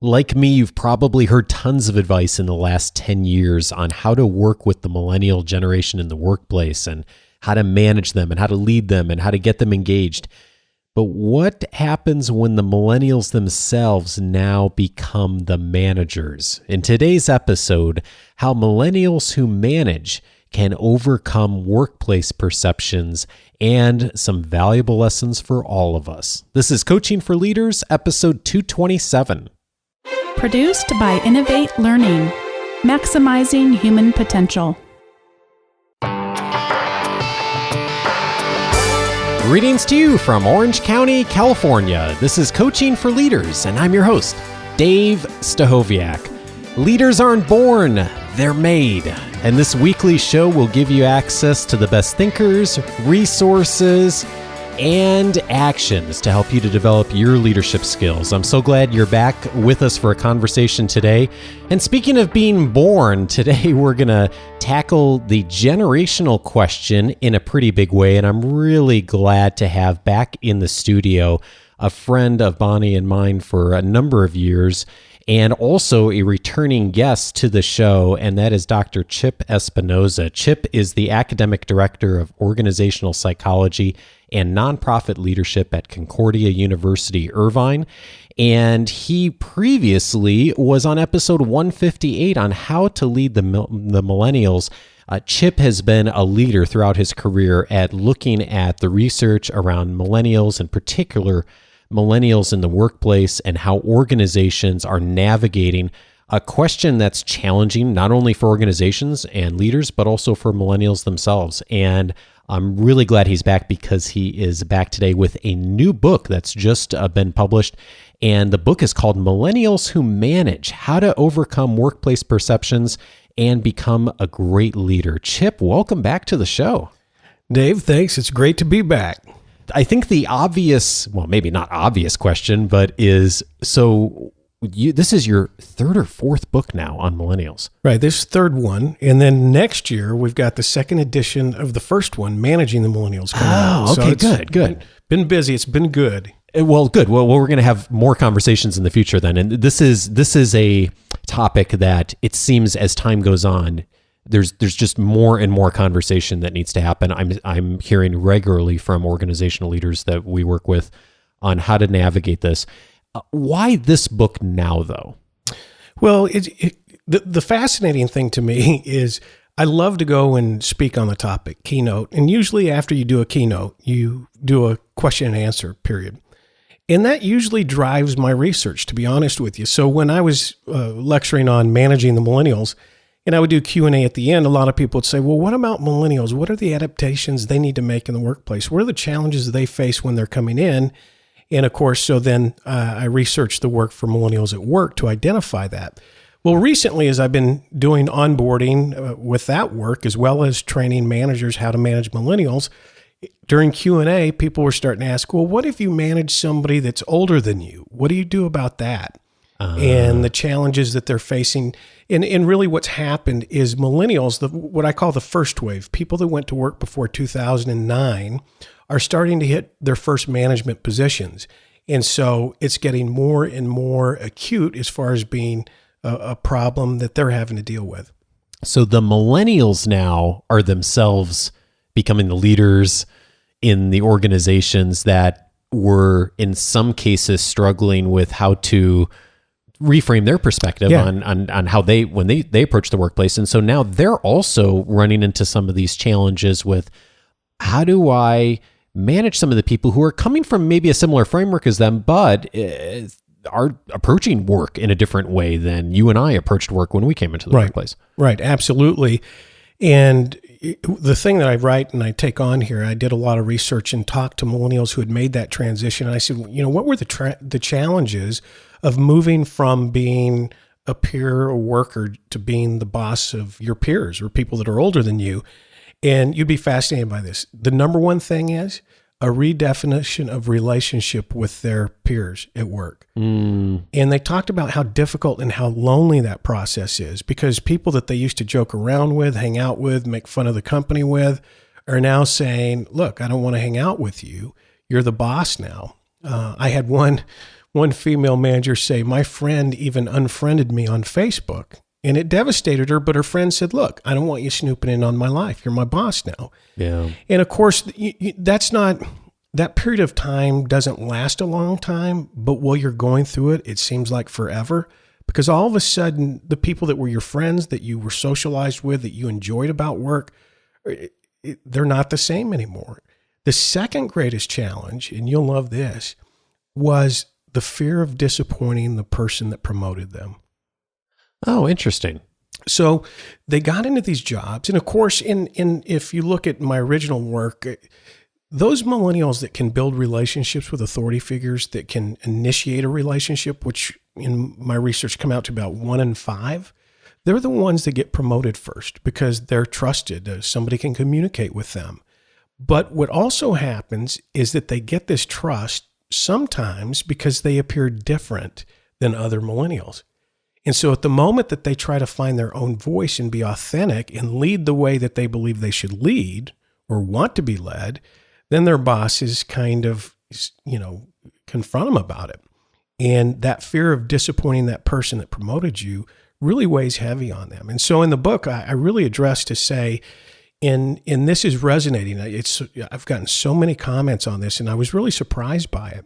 Like me, you've probably heard tons of advice in the last 10 years on how to work with the millennial generation in the workplace and how to manage them and how to lead them and how to get them engaged. But what happens when the millennials themselves now become the managers? In today's episode, how millennials who manage can overcome workplace perceptions and some valuable lessons for all of us. This is Coaching for Leaders, episode 227. Produced by Innovate Learning, maximizing human potential. Greetings to you from Orange County, California. This is Coaching for Leaders, and I'm your host, Dave Stachowiak. Leaders aren't born, they're made. And this weekly show will give you access to the best thinkers, resources, and actions to help you to develop your leadership skills. I'm so glad you're back with us for a conversation today. And speaking of being born, today we're going to tackle the generational question in a pretty big way. And I'm really glad to have back in the studio a friend of Bonnie and mine for a number of years, and also a returning guest to the show, and that is Dr. Chip Espinoza. Chip is the Academic Director of Organizational Psychology and Nonprofit Leadership at Concordia University, Irvine, and he previously was on episode 158 on how to lead the millennials. Chip has been a leader throughout his career at looking at the research around millennials, in particular millennials in the workplace, and how organizations are navigating a question that's challenging not only for organizations and leaders, but also for millennials themselves. And I'm really glad he's back because he is back today with a new book that's just been published. And the book is called Millennials Who Manage: How to Overcome Workplace Perceptions and Become a Great Leader. Chip, welcome back to the show. Dave, thanks. It's great to be back. I think the obvious, well, maybe not obvious question, but is, so this is your third or fourth book now on millennials. Right, this third one. And then next year, we've got the second edition of the first one, Managing the Millennials. Okay, good. Been busy. It's been good. Well, good. Well, we're going to have more conversations in the future then. And this is a topic that it seems as time goes on, there's just more and more conversation that needs to happen. I'm hearing regularly from organizational leaders that we work with on how to navigate this. Why this book now, though? Well, the fascinating thing to me is I love to go and speak on the topic, keynote. And usually after you do a keynote, you do a question and answer period. And that usually drives my research, to be honest with you. So when I was lecturing on managing the millennials, and I would do Q&A at the end, a lot of people would say, well, what about millennials? What are the adaptations they need to make in the workplace? What are the challenges they face when they're coming in? And of course, so then I researched the work for millennials at work to identify that. Well, recently, as I've been doing onboarding with that work, as well as training managers how to manage millennials, during Q&A, people were starting to ask, well, what if you manage somebody that's older than you? What do you do about that? And the challenges that they're facing. And really what's happened is millennials, what I call the first wave, people that went to work before 2009, are starting to hit their first management positions. And so it's getting more and more acute as far as being a problem that they're having to deal with. So the millennials now are themselves becoming the leaders in the organizations that were in some cases struggling with how to reframe their perspective on how when they approach the workplace. And so now they're also running into some of these challenges with, how do I manage some of the people who are coming from maybe a similar framework as them, but are approaching work in a different way than you and I approached work when we came into the workplace. Right, absolutely. And the thing that I write and I take on here, I did a lot of research and talked to millennials who had made that transition. And I said, what were the challenges of moving from being a peer or worker to being the boss of your peers or people that are older than you? And you'd be fascinated by this. The number one thing is a redefinition of relationship with their peers at work. And they talked about how difficult and how lonely that process is, because people that they used to joke around with, hang out with, make fun of the company with, are now saying, look, I don't want to hang out with you. You're the boss now. I had one one female manager say, my friend even unfriended me on Facebook. And it devastated her, but her friend said, look, I don't want you snooping in on my life. You're my boss now. Yeah. And of course, that period of time doesn't last a long time, but while you're going through it, it seems like forever, because all of a sudden, the people that were your friends, that you were socialized with, that you enjoyed about work, they're not the same anymore. The second greatest challenge, and you'll love this, was the fear of disappointing the person that promoted them. Oh, interesting. So they got into these jobs. And of course, if you look at my original work, those millennials that can build relationships with authority figures, that can initiate a relationship, which in my research come out to about 1 in 5, they're the ones that get promoted first because they're trusted. Somebody can communicate with them. But what also happens is that they get this trust sometimes because they appear different than other millennials. And so at the moment that they try to find their own voice and be authentic and lead the way that they believe they should lead or want to be led, then their bosses kind of, confront them about it. And that fear of disappointing that person that promoted you really weighs heavy on them. And so in the book, I really address to say, and this is resonating. I've gotten so many comments on this, and I was really surprised by it.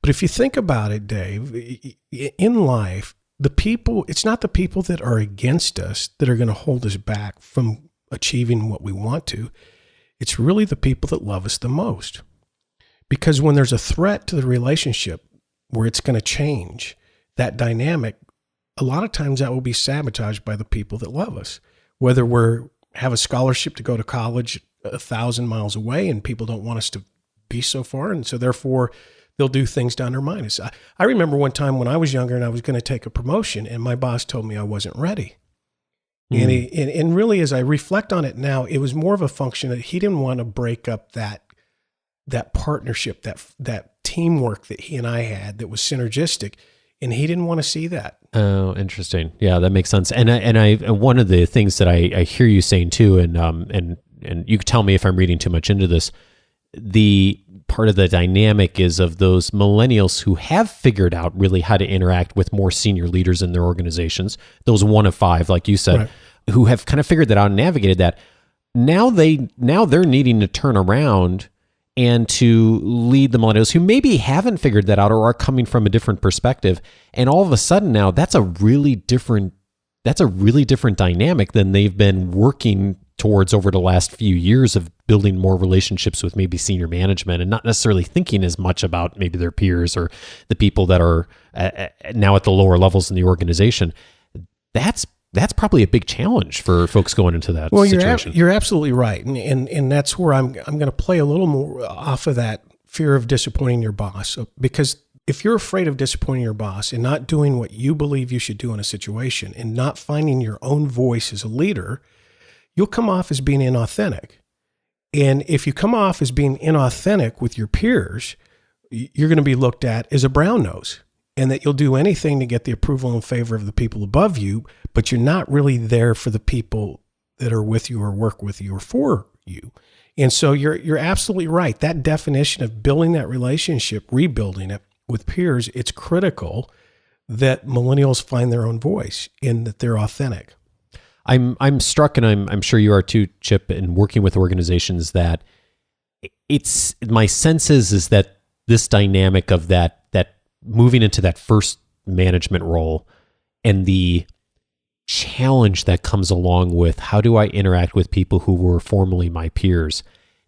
But if you think about it, Dave, in life, it's not the people that are against us that are going to hold us back from achieving what we want to. It's really the people that love us the most. Because when there's a threat to the relationship where it's going to change that dynamic, a lot of times that will be sabotaged by the people that love us. Whether we have a scholarship to go to college 1,000 miles away and people don't want us to be so far, and so therefore they'll do things to undermine us. I remember one time when I was younger and I was going to take a promotion and my boss told me I wasn't ready. And really, as I reflect on it now, it was more of a function that he didn't want to break up that partnership, that teamwork that he and I had that was synergistic, and he didn't want to see that. Oh, interesting. Yeah, that makes sense. And one of the things that I hear you saying too, and you can tell me if I'm reading too much into this, the part of the dynamic is of those millennials who have figured out really how to interact with more senior leaders in their organizations, those 1 of 5, like you said, right, who have kind of figured that out and navigated that. Now they're needing to turn around and to lead the millennials who maybe haven't figured that out or are coming from a different perspective. And all of a sudden now that's a really different dynamic than they've been working towards over the last few years of building more relationships with maybe senior management and not necessarily thinking as much about maybe their peers or the people that are now at the lower levels in the organization. That's probably a big challenge for folks going into that situation. You're absolutely right. And that's where I'm going to play a little more off of that fear of disappointing your boss. Because if you're afraid of disappointing your boss and not doing what you believe you should do in a situation and not finding your own voice as a leader, you'll come off as being inauthentic. And if you come off as being inauthentic with your peers, you're going to be looked at as a brown nose, and that you'll do anything to get the approval and favor of the people above you, but you're not really there for the people that are with you or work with you or for you. And so you're absolutely right. That definition of building that relationship, rebuilding it with peers, it's critical that millennials find their own voice and that they're authentic. I'm struck, and I'm sure you are too, Chip, in working with organizations, that it's my sense is that this dynamic of that moving into that first management role and the challenge that comes along with how do I interact with people who were formerly my peers,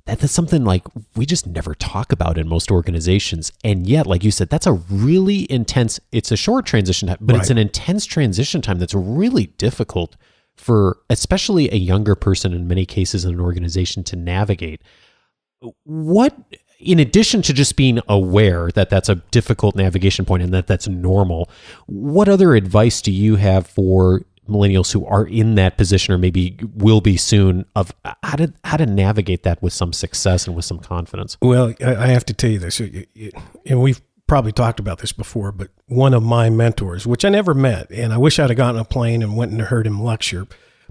that's something like we just never talk about in most organizations. And yet, like you said, that's a really intense, it's a short transition time, but right, it's an intense transition time that's really difficult for especially a younger person in many cases in an organization to navigate. What, in addition to just being aware that that's a difficult navigation point and that that's normal, what other advice do you have for millennials who are in that position or maybe will be soon of how to navigate that with some success and with some confidence? Well, I have to tell you this, and we've probably talked about this before, but one of my mentors, which I never met, and I wish I'd have gotten on a plane and went and heard him lecture,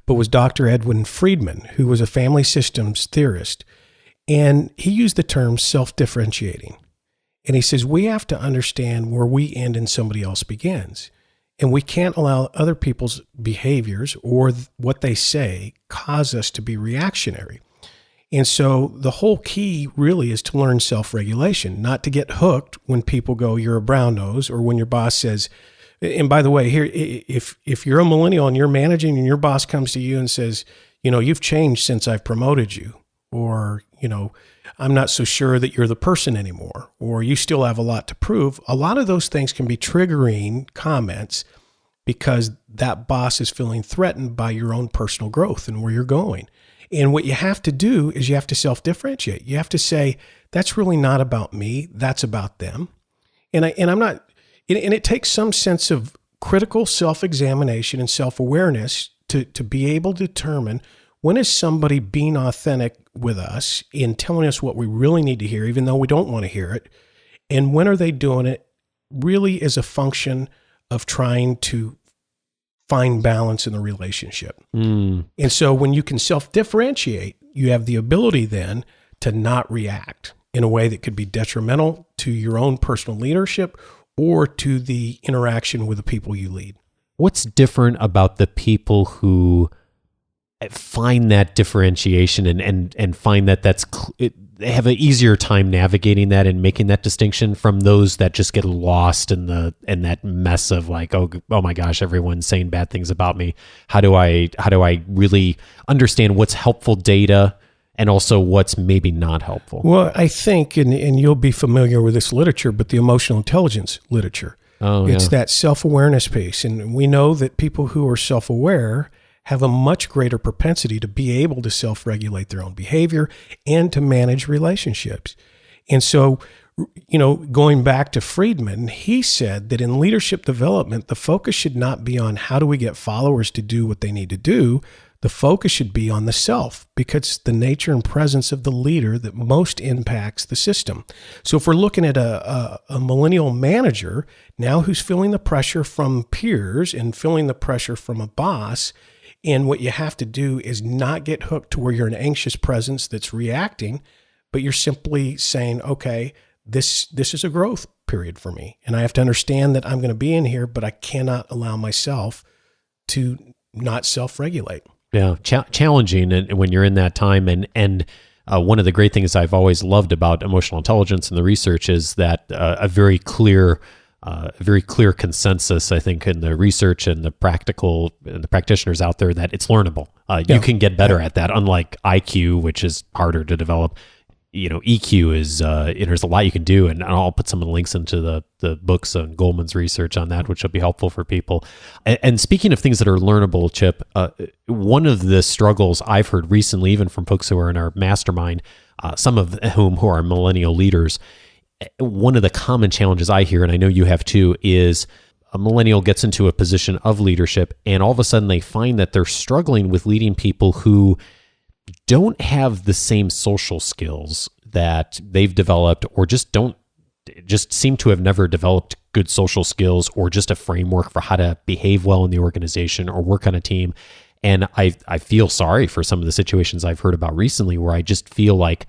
but was Dr. Edwin Friedman, who was a family systems theorist. And he used the term self-differentiating. And he says, we have to understand where we end and somebody else begins. And we can't allow other people's behaviors or what they say cause us to be reactionary. And so the whole key really is to learn self-regulation, not to get hooked when people go, you're a brown nose, or when your boss says, and by the way, here, if you're a millennial and you're managing and your boss comes to you and says, you've changed since I've promoted you, or, I'm not so sure that you're the person anymore, or you still have a lot to prove. A lot of those things can be triggering comments because that boss is feeling threatened by your own personal growth and where you're going. And what you have to do is you have to self-differentiate. You have to say, that's really not about me. That's about them. And it takes some sense of critical self-examination and self-awareness to be able to determine when is somebody being authentic with us in telling us what we really need to hear, even though we don't want to hear it. And when are they doing it really as a function of trying to find balance in the relationship. And so when you can self-differentiate, you have the ability then to not react in a way that could be detrimental to your own personal leadership or to the interaction with the people you lead. What's different about the people who find that differentiation and find that they have an easier time navigating that and making that distinction from those that just get lost in that mess of like, oh my gosh, everyone's saying bad things about me. How do I really understand what's helpful data and also what's maybe not helpful? Well, I think, and you'll be familiar with this literature, but the emotional intelligence literature. It's that self-awareness piece. And we know that people who are self-aware have a much greater propensity to be able to self-regulate their own behavior and to manage relationships. And so, going back to Friedman, he said that in leadership development, the focus should not be on how do we get followers to do what they need to do. The focus should be on the self, because it's the nature and presence of the leader that most impacts the system. So if we're looking at a millennial manager now who's feeling the pressure from peers and feeling the pressure from a boss, and what you have to do is not get hooked to where you're an anxious presence that's reacting, but you're simply saying, okay, this is a growth period for me. And I have to understand that I'm going to be in here, but I cannot allow myself to not self-regulate. Yeah, challenging and when you're in that time. And one of the great things I've always loved about emotional intelligence and the research is that a very clear consensus, I think, in the research and the practitioners out there that it's learnable. You can get better at that, unlike IQ, which is harder to develop. EQ is, there's a lot you can do, and I'll put some of the links into the books on Goldman's research on that, which will be helpful for people. And speaking of things that are learnable, Chip, one of the struggles I've heard recently, even from folks who are in our mastermind, some of whom who are millennial leaders, one of the common challenges I hear, and I know you have too, is a millennial gets into a position of leadership and all of a sudden they find that they're struggling with leading people who don't have the same social skills that they've developed, or just seem to have never developed good social skills or just a framework for how to behave well in the organization or work on a team. And I feel sorry for some of the situations I've heard about recently where I just feel like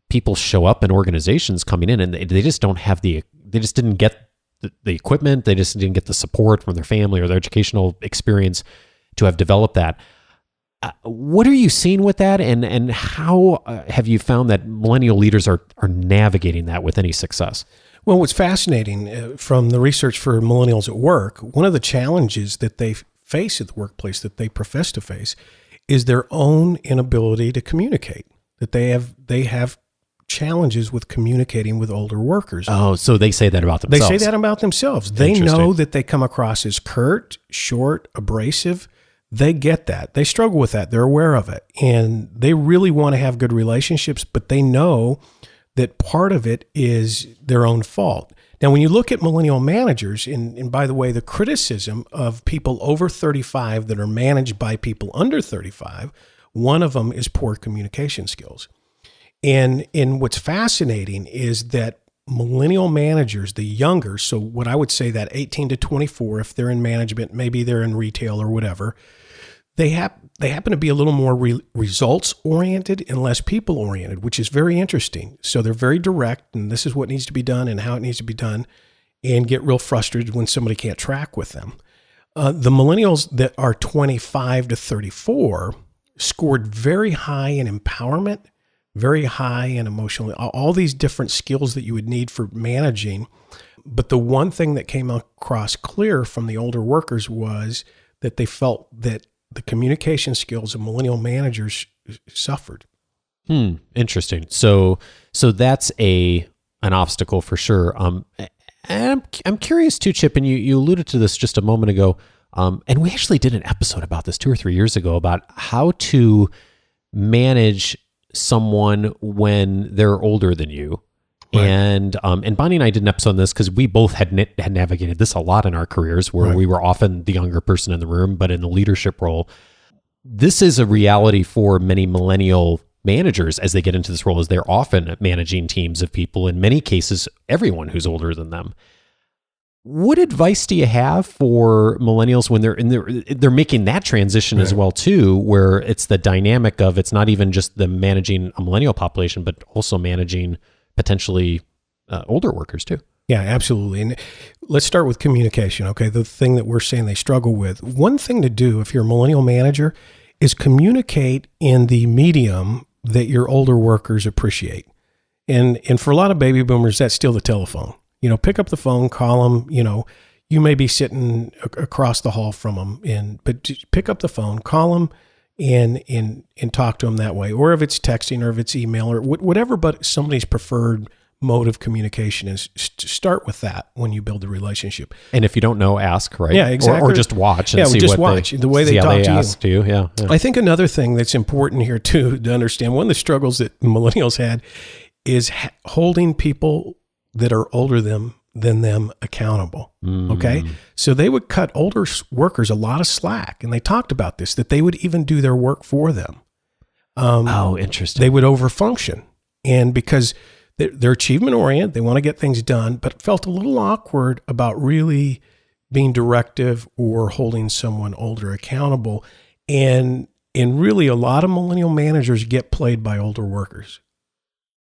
people show up in organizations coming in and they just don't have they just didn't get the equipment. They just didn't get the support from their family or their educational experience to have developed that. What are you seeing with that? And how have you found that millennial leaders are navigating that with any success? Well, what's fascinating from the research for millennials at work, one of the challenges that they face at the workplace that they profess to face is their own inability to communicate, that they have challenges with communicating with older workers. Oh, so they say that about themselves. They say that about themselves. They know that they come across as curt, short, abrasive. They get that. They struggle with that. They're aware of it. And they really want to have good relationships, but they know that part of it is their own fault. Now, when you look at millennial managers, and by the way, the criticism of people over 35 that are managed by people under 35, one of them is poor communication skills. And what's fascinating is that millennial managers, the younger, so what I would say that 18 to 24, if they're in management, maybe they're in retail or whatever, they they happen to be a little more results oriented and less people oriented, which is very interesting. So they're very direct, and this is what needs to be done and how it needs to be done, and get real frustrated when somebody can't track with them. The millennials that are 25 to 34 scored very high in empowerment, very high in emotional, all these different skills that you would need for managing. But the one thing that came across clear from the older workers was that they felt that the communication skills of millennial managers suffered. Interesting. So that's an obstacle for sure. And I'm curious too, Chip, and you alluded to this just a moment ago, and we actually did an episode about this 2 or 3 years ago about how to manage someone when they're older than you. Right. And Bonnie and I did an episode on this because we both had navigated this a lot in our careers, where we were often the younger person in the room, but in the leadership role. This is a reality for many millennial managers as they get into this role, as they're often managing teams of people, in many cases, everyone who's older than them. What advice do you have for millennials when they're making that transition as well too, where it's the dynamic of, it's not even just them managing a millennial population, but also managing potentially older workers too? Yeah, absolutely. And let's start with communication. Okay. The thing that we're saying they struggle with. One thing to do if you're a millennial manager is communicate in the medium that your older workers appreciate. And for a lot of baby boomers, that's still the telephone. Pick up the phone, call them. You may be sitting across the hall from them, but just pick up the phone, call them, and talk to them that way. Or if it's texting, or if it's email, or whatever, but somebody's preferred mode of communication is to start with that when you build a relationship. And if you don't know, ask, right? Yeah, exactly. Or just watch and see just what watch the way they talk to you. Yeah. I think another thing that's important here too to understand, one of the struggles that millennials had is holding people that are older than them accountable. Okay. So they would cut older workers a lot of slack. And they talked about this, that they would even do their work for them. Interesting. They would overfunction. And because they're achievement oriented, they want to get things done, but felt a little awkward about really being directive or holding someone older accountable. And really a lot of millennial managers get played by older workers.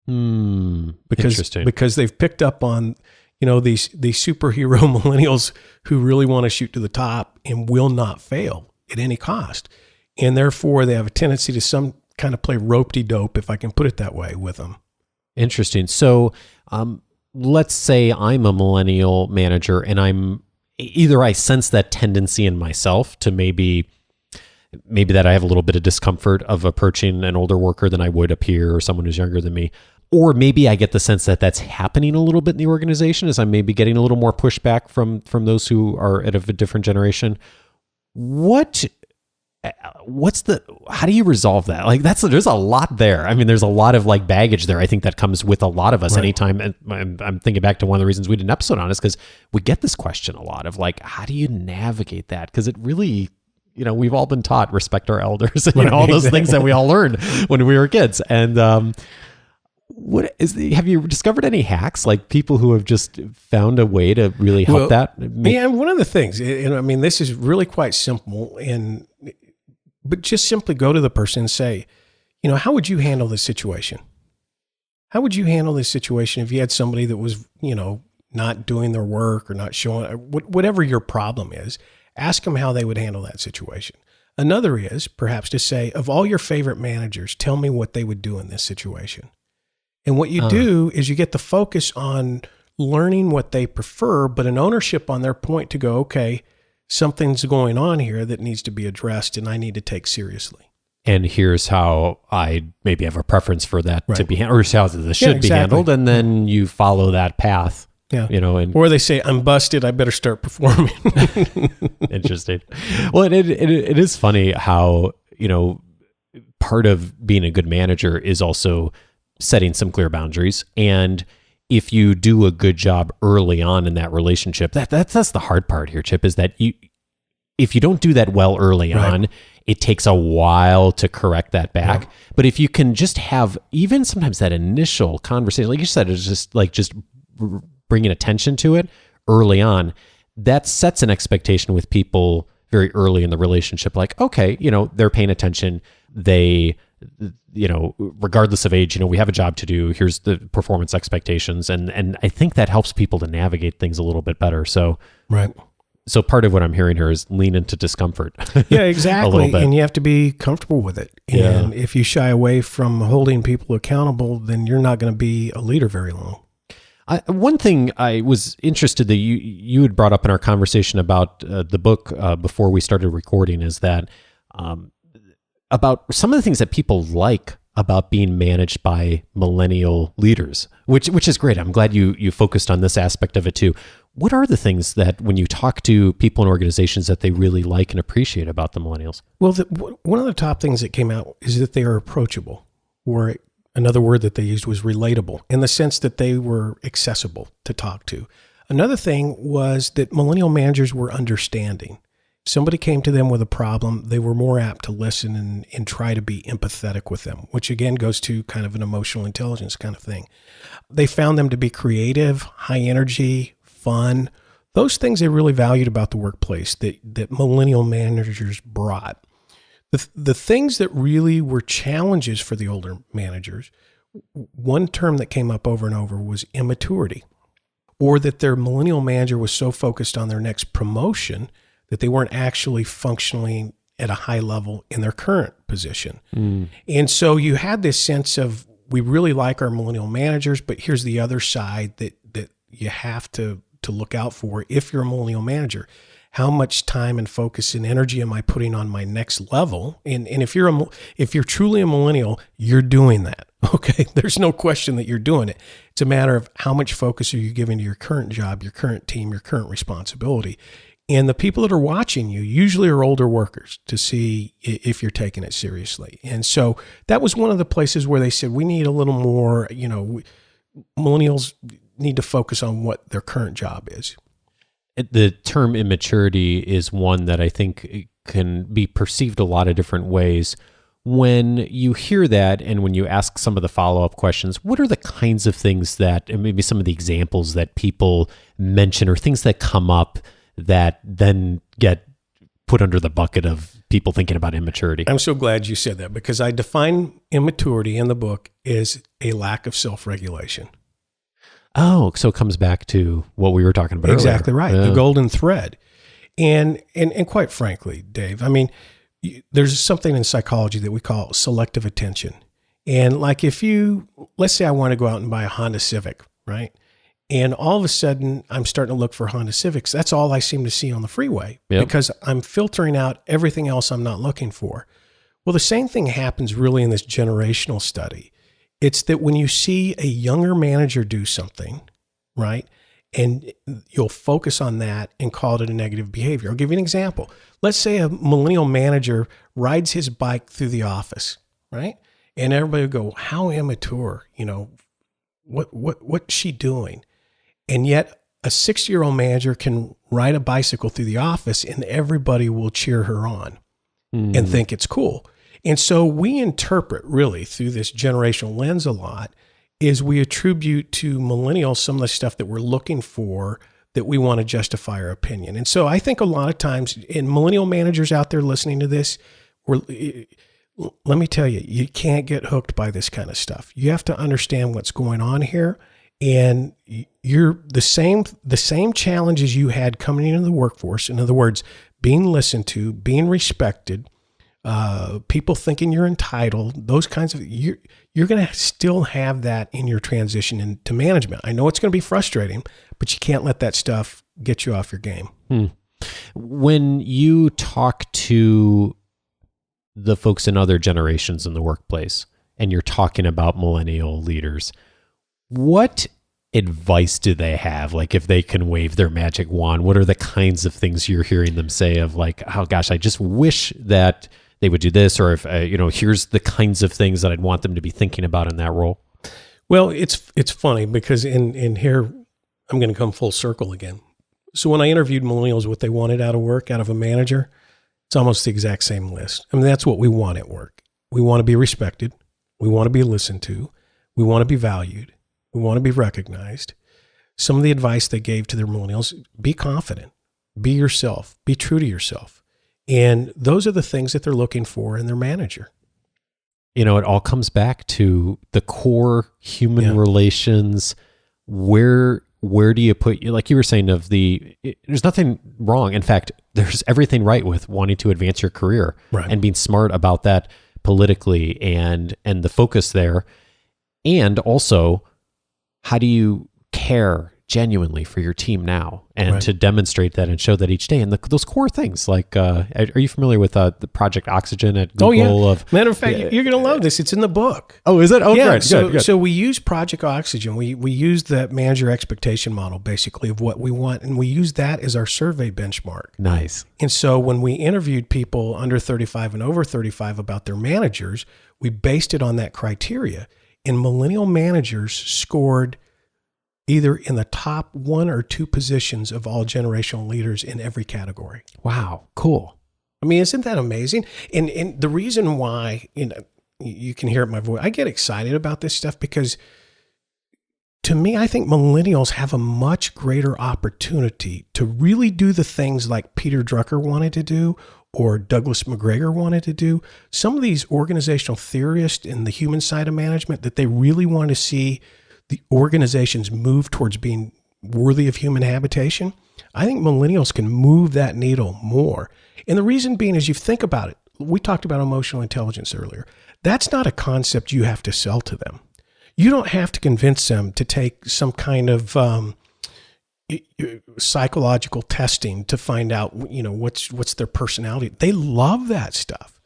Because they've picked up on, these superhero millennials who really want to shoot to the top and will not fail at any cost. And therefore they have a tendency to some kind of play rope-de-dope, if I can put it that way, with them. Interesting. So let's say I'm a millennial manager and I sense that tendency in myself to maybe that I have a little bit of discomfort of approaching an older worker than I would a peer or someone who's younger than me. Or maybe I get the sense that that's happening a little bit in the organization, as I'm maybe getting a little more pushback from those who are of a different generation. How do you resolve that? Like there's a lot there. I mean, there's a lot of baggage there. I think that comes with a lot of us anytime. And I'm thinking back to one of the reasons we did an episode on this, because we get this question a lot of how do you navigate that? Because it really, we've all been taught respect our elders and all those things that we all learned when we were kids. And, have you discovered any hacks, like people who have just found a way to really help that? Yeah, one of the things, and I mean, this is really quite simple, but just simply go to the person and say, how would you handle this situation? How would you handle this situation if you had somebody that was, not doing their work or not showing, whatever your problem is? Ask them how they would handle that situation. Another is perhaps to say, of all your favorite managers, tell me what they would do in this situation. And what you do is you get the focus on learning what they prefer, but an ownership on their point to go, okay, something's going on here that needs to be addressed and I need to take seriously. And here's how I maybe have a preference for that to be handled, or how this should be handled. And then you follow that path. Yeah. Or they say, I'm busted, I better start performing. Interesting. Well, it is funny how, part of being a good manager is also setting some clear boundaries. And if you do a good job early on in that relationship, that's the hard part here, Chip, is that if you don't do that well early on, it takes a while to correct that back. Yeah. But if you can just have even sometimes that initial conversation, like you said, it's just bringing attention to it early on, that sets an expectation with people very early in the relationship, like, okay, they're paying attention. They, regardless of age, we have a job to do. Here's the performance expectations. And I think that helps people to navigate things a little bit better. So, right. So part of what I'm hearing here is lean into discomfort. Yeah, exactly. A little bit. And you have to be comfortable with it. And if you shy away from holding people accountable, then you're not going to be a leader very long. One thing I was interested that you had brought up in our conversation about the book before we started recording is that about some of the things that people like about being managed by millennial leaders, which is great. I'm glad you focused on this aspect of it too. What are the things that when you talk to people in organizations that they really like and appreciate about the millennials? Well, one of the top things that came out is that they are approachable, or another word that they used was relatable, in the sense that they were accessible to talk to. Another thing was that millennial managers were understanding. Somebody came to them with a problem, they were more apt to listen and try to be empathetic with them, which again goes to kind of an emotional intelligence kind of thing. They found them to be creative, high energy, fun, those things they really valued about the workplace that millennial managers brought. The things that really were challenges for the older managers, one term that came up over and over was immaturity, or that their millennial manager was so focused on their next promotion that they weren't actually functioning at a high level in their current position. And so you had this sense of, we really like our millennial managers, but here's the other side that you have to look out for if you're a millennial manager. How much time and focus and energy am I putting on my next level? And if you're truly a millennial, you're doing that. Okay, there's no question that you're doing it. It's a matter of how much focus are you giving to your current job, your current team, your current responsibility. And the people that are watching you usually are older workers to see if you're taking it seriously. And so that was one of the places where they said, we need a little more, millennials need to focus on what their current job is. The term immaturity is one that I think can be perceived a lot of different ways. When you hear that and when you ask some of the follow-up questions, what are the kinds of things that, and maybe some of the examples that people mention or things that come up that then get put under the bucket of people thinking about immaturity? I'm so glad you said that, because I define immaturity in the book as a lack of self-regulation. Oh, so it comes back to what we were talking about Exactly earlier. Right. Yeah. The golden thread. And quite frankly, Dave, I mean, there's something in psychology that we call selective attention. And like let's say I want to go out and buy a Honda Civic, right? And all of a sudden I'm starting to look for Honda Civics. That's all I seem to see on the freeway because I'm filtering out everything else I'm not looking for. Well, the same thing happens really in this generational study. It's that when you see a younger manager do something, right, and you'll focus on that and call it a negative behavior. I'll give you an example. Let's say a millennial manager rides his bike through the office, right? And everybody will go, how immature, what's she doing? And yet a 60-year-old manager can ride a bicycle through the office and everybody will cheer her on and think it's cool. And so we interpret really through this generational lens a lot is we attribute to millennials some of the stuff that we're looking for that we want to justify our opinion. And so I think a lot of times, and millennial managers out there listening to this, let me tell you, you can't get hooked by this kind of stuff. You have to understand what's going on here. And you're the same challenges you had coming into the workforce. In other words, being listened to, being respected, people thinking you're entitled, those kinds of, you're going to still have that in your transition into management. I know it's going to be frustrating, but you can't let that stuff get you off your game. When you talk to the folks in other generations in the workplace and you're talking about millennial leaders, what advice do they have? Like if they can wave their magic wand, what are the kinds of things you're hearing them say of like, oh gosh, I just wish that they would do this, or if, here's the kinds of things that I'd want them to be thinking about in that role? Well, it's funny because in here, I'm going to come full circle again. So when I interviewed millennials, what they wanted out of work, out of a manager, it's almost the exact same list. I mean, that's what we want at work. We want to be respected. We want to be listened to. We want to be valued. We want to be recognized. Some of the advice they gave to their millennials, be confident, be yourself, be true to yourself. And those are the things that they're looking for in their manager. It all comes back to the core human relations. Where do you put, like you were saying, there's nothing wrong. In fact, there's everything right with wanting to advance your career and being smart about that politically and the focus there. And also, how do you care genuinely for your team now and to demonstrate that and show that each day? And those core things, like, are you familiar with the Project Oxygen at Google? Oh, yeah. Matter of fact, you're going to love this. It's in the book. Oh, is it? Oh, yeah. Good. So we use Project Oxygen. We use the manager expectation model, basically, of what we want. And we use that as our survey benchmark. Nice. And so when we interviewed people under 35 and over 35 about their managers, we based it on that criteria. And millennial managers scored either in the top 1 or 2 positions of all generational leaders in every category. Wow, cool. I mean, isn't that amazing? And the reason why, you can hear it in my voice, I get excited about this stuff because to me, I think millennials have a much greater opportunity to really do the things like Peter Drucker wanted to do or Douglas McGregor wanted to do. Some of these organizational theorists in the human side of management that they really want to see the organizations move towards being worthy of human habitation. I think millennials can move that needle more. And the reason being is, you think about it. We talked about emotional intelligence earlier. That's not a concept you have to sell to them. You don't have to convince them to take some kind of psychological testing to find out, what's their personality. They love that stuff.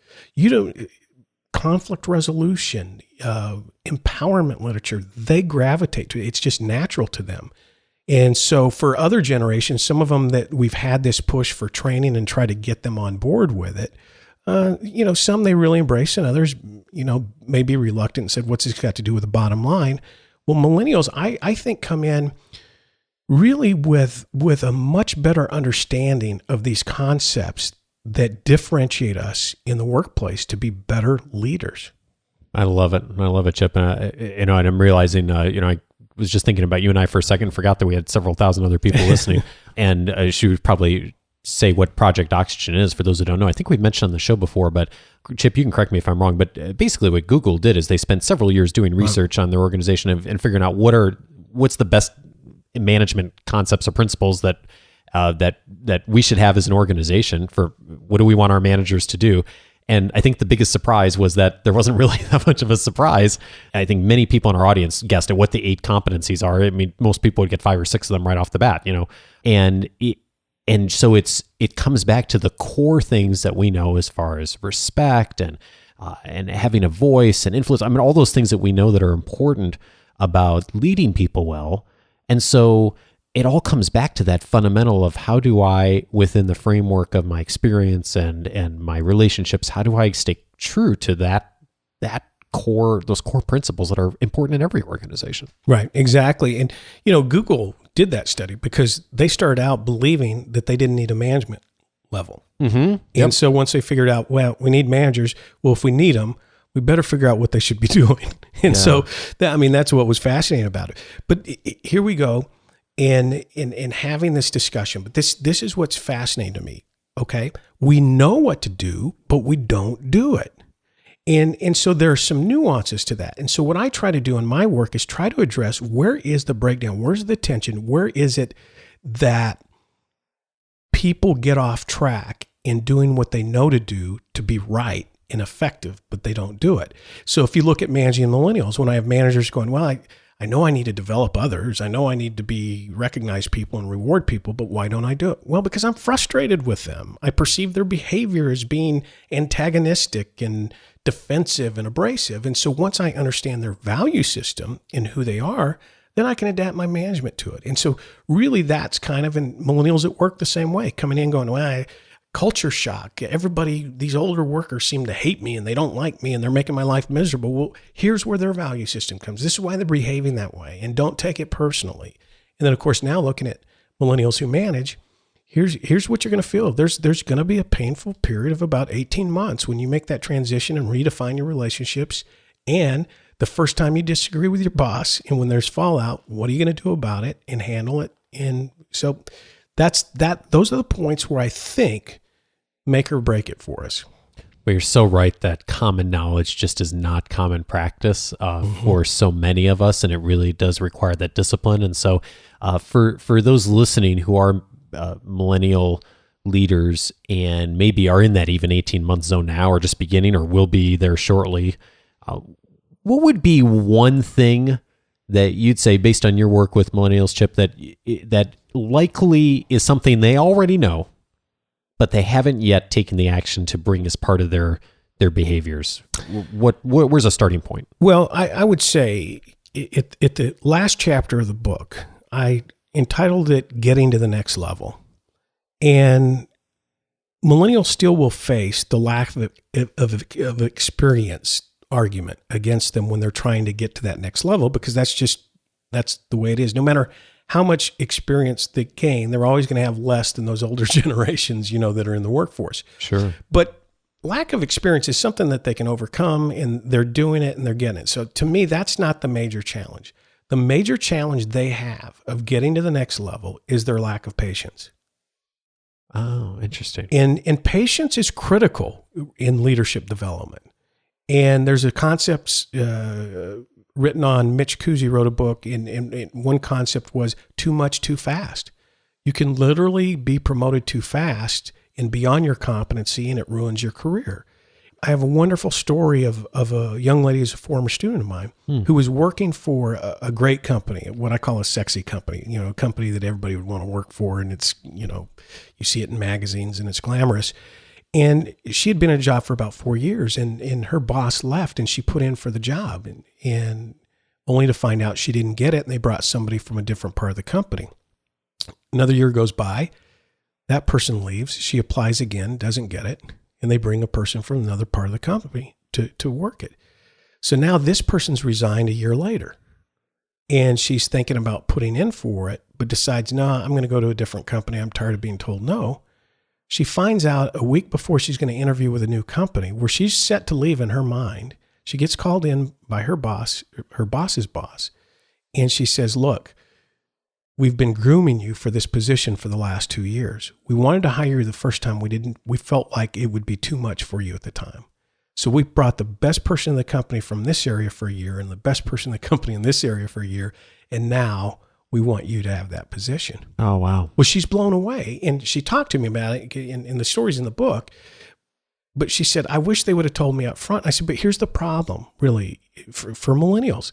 Conflict resolution, empowerment literature, they gravitate to it. It's just natural to them. And so for other generations, some of them that we've had this push for training and try to get them on board with it, some they really embrace, and others, may be reluctant and said, what's this got to do with the bottom line? Well, millennials, I think, come in really with a much better understanding of these concepts that differentiate us in the workplace to be better leaders. I love it. Chip. And I'm realizing, I was just thinking about you and I for a second, forgot that we had several thousand other people listening. And she would probably say what Project Oxygen is for those who don't know. I think we've mentioned on the show before, but Chip, you can correct me if I'm wrong, but basically what Google did is they spent several years doing research on their organization and figuring out what's the best management concepts or principles that we should have as an organization for what do we want our managers to do. And I think the biggest surprise was that there wasn't really that much of a surprise. I think many people in our audience guessed at what the 8 competencies are. I mean, most people would get 5 or 6 of them right off the bat, and so it comes back to the core things that we know as far as respect and having a voice and influence. I mean, all those things that we know that are important about leading people well. And so it all comes back to that fundamental of how do I, within the framework of my experience and my relationships, how do I stay true to that those core principles that are important in every organization? Right, exactly. And, Google did that study because they started out believing that they didn't need a management level. Mm-hmm. And so once they figured out, well, we need managers. Well, if we need them, we better figure out what they should be doing. And so that's what was fascinating about it. But here we go. In having this discussion, but this is what's fascinating to me. Okay, we know what to do, but we don't do it, and so there are some nuances to that. And so what I try to do in my work is try to address where is the breakdown, where's the tension, where is it that people get off track in doing what they know to do to be right and effective, but they don't do it. So if you look at managing millennials, when I have managers going, well, I know I need to develop others. I know I need to recognize people and reward people, but why don't I do it? Well, because I'm frustrated with them. I perceive their behavior as being antagonistic and defensive and abrasive. And so once I understand their value system and who they are, then I can adapt my management to it. And so really that's kind of, in millennials at work the same way, coming in going, well, culture shock. Everybody, these older workers seem to hate me and they don't like me and they're making my life miserable. Well, here's where their value system comes. This is why they're behaving that way, and don't take it personally. And then of course, now looking at millennials who manage, here's what you're going to feel. There's going to be a painful period of about 18 months when you make that transition and redefine your relationships. And the first time you disagree with your boss and when there's fallout, what are you going to do about it and handle it? And so those are the points where I think make or break it for us. Well, you're so right that common knowledge just is not common practice for so many of us, and it really does require that discipline. And so for those listening who are millennial leaders and maybe are in that even 18-month zone now or just beginning or will be there shortly, what would be one thing that you'd say based on your work with millennials, Chip, that likely is something they already know, but they haven't yet taken the action to bring as part of their behaviors? Where's a starting point? Well, I would say at the last chapter of the book, I entitled it Getting to the Next Level. And millennials still will face the lack of experience argument against them when they're trying to get to that next level, because that's the way it is. No matter how much experience they gain, they're always going to have less than those older generations, that are in the workforce. Sure. But lack of experience is something that they can overcome, and they're doing it and they're getting it. So to me, that's not the major challenge. The major challenge they have of getting to the next level is their lack of patience. Oh, interesting. And patience is critical in leadership development. And there's a concept written on, Mitch Cousy wrote a book, and one concept was too much, too fast. You can literally be promoted too fast and beyond your competency, and it ruins your career. I have a wonderful story of a young lady who's a former student of mine who was working for a great company, what I call a sexy company, a company that everybody would want to work for. And it's, you see it in magazines and it's glamorous. And she had been in a job for about 4 years, and her boss left and she put in for the job, and only to find out she didn't get it. And they brought somebody from a different part of the company. Another year goes by. That person leaves. She applies again, doesn't get it. And they bring a person from another part of the company to work it. So now this person's resigned a year later, and she's thinking about putting in for it, but decides, no, I'm going to go to a different company. I'm tired of being told no. She finds out a week before she's going to interview with a new company where she's set to leave in her mind. She gets called in by her boss, her boss's boss, and she says, look, we've been grooming you for this position for the last 2 years. We wanted to hire you the first time. We felt like it would be too much for you at the time. So we brought the best person in the company from this area for a year and the best person in the company in this area for a year. And now we want you to have that position. Oh, wow. Well, she's blown away. And she talked to me about it in the stories in the book. But she said, I wish they would have told me up front. I said, but here's the problem, really, for millennials,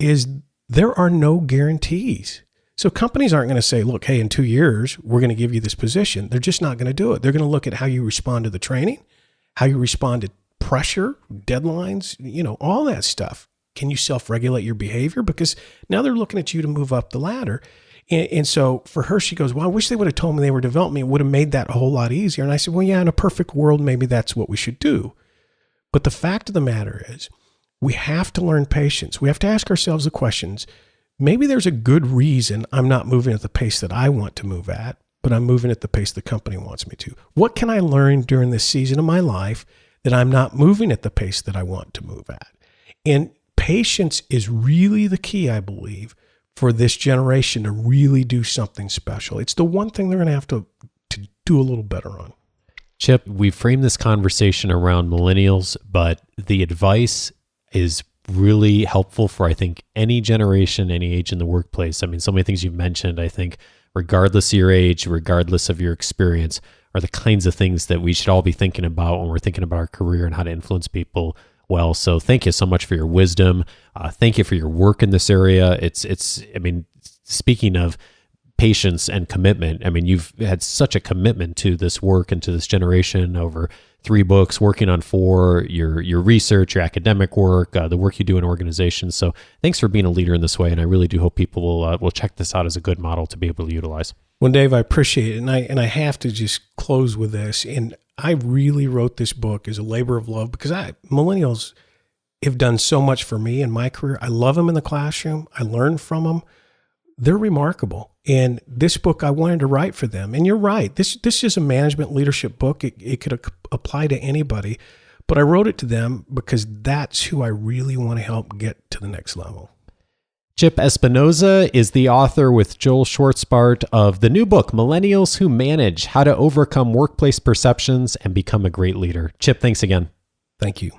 is there are no guarantees. So companies aren't going to say, look, hey, in 2 years, we're going to give you this position. They're just not going to do it. They're going to look at how you respond to the training, how you respond to pressure, deadlines, all that stuff. Can you self-regulate your behavior? Because now they're looking at you to move up the ladder. And so for her, she goes, well, I wish they would have told me they were developing me. It would have made that a whole lot easier. And I said, well, yeah, in a perfect world, maybe that's what we should do. But the fact of the matter is, we have to learn patience. We have to ask ourselves the questions. Maybe there's a good reason I'm not moving at the pace that I want to move at, but I'm moving at the pace the company wants me to. What can I learn during this season of my life that I'm not moving at the pace that I want to move at? And patience is really the key, I believe, for this generation to really do something special. It's the one thing they're going to have to do a little better on. Chip, we framed this conversation around millennials, but the advice is really helpful for, I think, any generation, any age in the workplace. I mean, so many things you've mentioned, I think, regardless of your age, regardless of your experience, are the kinds of things that we should all be thinking about when we're thinking about our career and how to influence people well. So thank you so much for your wisdom. Thank you for your work in this area. I mean, speaking of patience and commitment, I mean, you've had such a commitment to this work and to this generation over 3 books, working on 4, your research, your academic work, the work you do in organizations. So thanks for being a leader in this way. And I really do hope people will check this out as a good model to be able to utilize. Well, Dave, I appreciate it. And I have to just close with this. And I really wrote this book as a labor of love because millennials have done so much for me in my career. I love them in the classroom. I learn from them. They're remarkable. And this book I wanted to write for them. And you're right. This is a management leadership book. It could apply to anybody. But I wrote it to them because that's who I really want to help get to the next level. Chip Espinoza is the author with Joel Schwartzbart of the new book, Millennials Who Manage: How to Overcome Workplace Perceptions and Become a Great Leader. Chip, thanks again. Thank you.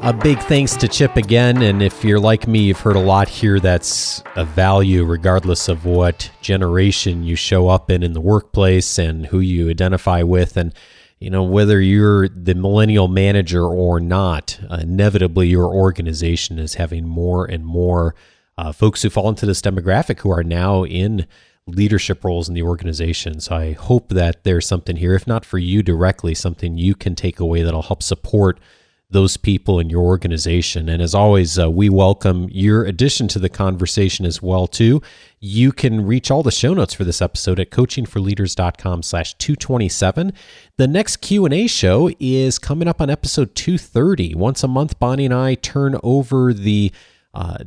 A big thanks to Chip again, and if you're like me, you've heard a lot here that's of value regardless of what generation you show up in the workplace and who you identify with. And whether you're the millennial manager or not, inevitably your organization is having more and more folks who fall into this demographic who are now in leadership roles in the organization. So I hope that there's something here, if not for you directly, something you can take away that'll help support those people in your organization. And as always, we welcome your addition to the conversation as well, too. You can reach all the show notes for this episode at coachingforleaders.com/227. The next Q&A show is coming up on episode 230. Once a month, Bonnie and I turn over the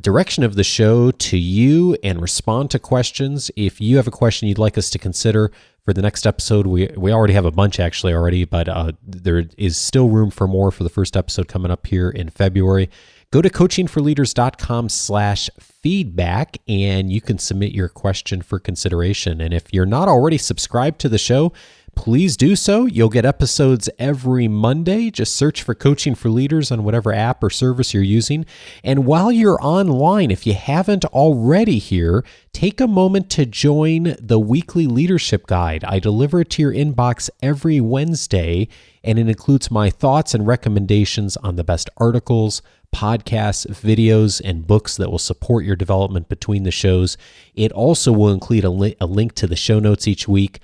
direction of the show to you and respond to questions. If you have a question you'd like us to consider for the next episode, we already have a bunch actually already, but there is still room for more for the first episode coming up here in February. Go to coachingforleaders.com/feedback and you can submit your question for consideration. And if you're not already subscribed to the show, please do so. You'll get episodes every Monday. Just search for Coaching for Leaders on whatever app or service you're using. And while you're online, if you haven't already here, take a moment to join the weekly leadership guide. I deliver it to your inbox every Wednesday, and it includes my thoughts and recommendations on the best articles, podcasts, videos, and books that will support your development between the shows. It also will include a link to the show notes each week.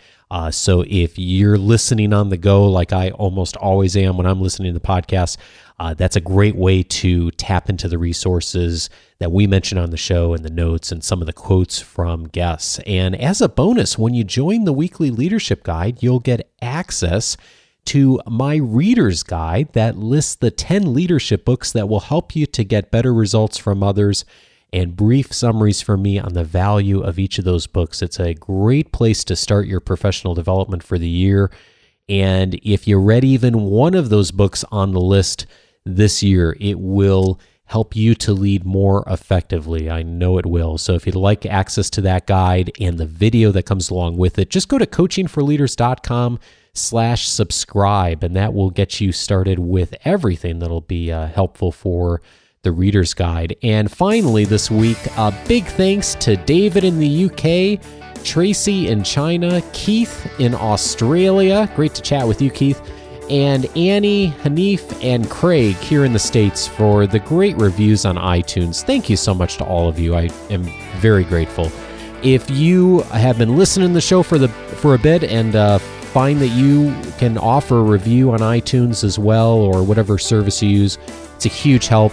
So if you're listening on the go, like I almost always am when I'm listening to the podcast, that's a great way to tap into the resources that we mention on the show and the notes and some of the quotes from guests. And as a bonus, when you join the weekly leadership guide, you'll get access to my reader's guide that lists the 10 leadership books that will help you to get better results from others, and brief summaries from me on the value of each of those books. It's a great place to start your professional development for the year. And if you read even one of those books on the list this year, it will help you to lead more effectively. I know it will. So if you'd like access to that guide and the video that comes along with it, just go to coachingforleaders.com/subscribe, and that will get you started with everything that'll be helpful for the Reader's Guide. And finally this week, a big thanks to David in the UK, Tracy in China, Keith in Australia. Great to chat with you, Keith. And Annie, Hanif, and Craig here in the States for the great reviews on iTunes. Thank you so much to all of you. I am very grateful. If you have been listening to the show for a bit and find that you can offer a review on iTunes as well, or whatever service you use, it's a huge help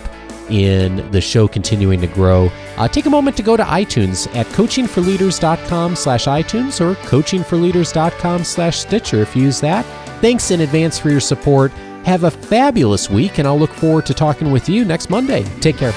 in the show continuing to grow. Take a moment to go to iTunes at coachingforleaders.com/iTunes or coachingforleaders.com/Stitcher if you use that. Thanks in advance for your support. Have a fabulous week, and I'll look forward to talking with you next Monday. Take care.